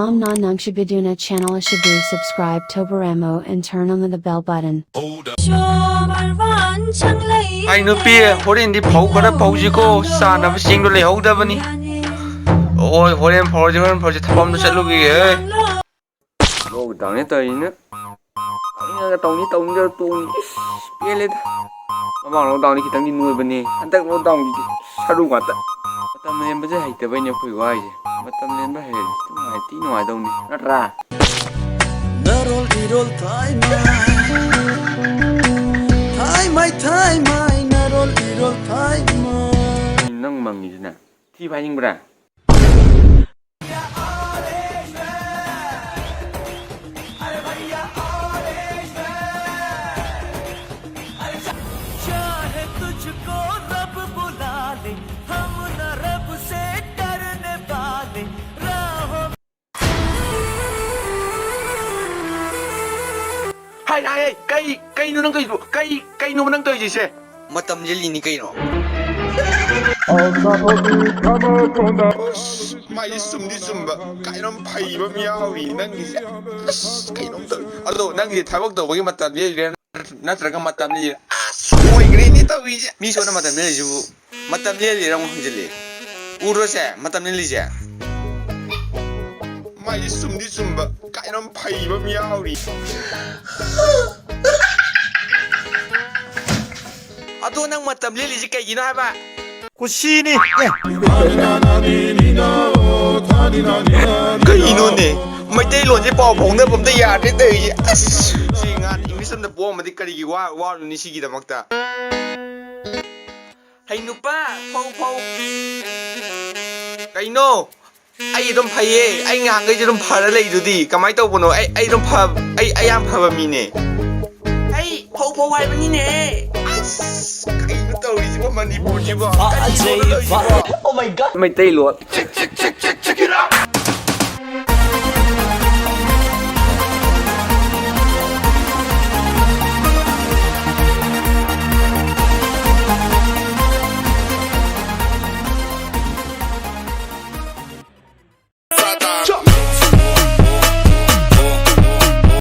Nam na nung shabiduna channel shabu subscribe to Baremo and turn on the bell button. Ai nupi horen di phau khara phauji sa na sing do le hau da bani oi horen phauji thapam do chalu gi e lo dang ne tai ne ai ga tong ni do tung ye le mawang lo dang ni kitang ni nuoi bani antak lo dang gi saru ga ta matam len ba je hai ta bai ne khoi wai je matam len ba hai ti noi dong ni ra narol irol time narol irol time nang mang ni na thi phai ning bra hai cây nó đang cây nó đang gì xe matam je li ni cây nó mày sum đi sum ba cái nó phải ba miao vì năng gì cái nó tự alo năng gì thay bóc đầu với matam je nó trở thành matam je ôi cái này tao vì mi số nó matam je ju matam je li rong je li uro se matam je li je mày sum đi sum ba cái nó phải ba miao vì ado nang matam le li ji kai gi na ba kushini cái nó nè Meiteilol je pau phong na bom da ya de de si ngan english am da bo ma di kari gi wa ni si gi da makta hay nupa phau cái no ai dom phaye ai ngang ge dom phara lei du di kamai tau bono ai dom pha ai am pha ba mi ne ai phau wai ba ni ne cái nó tao đi chứ Manipuri chứ oh my god Meiteilol check it out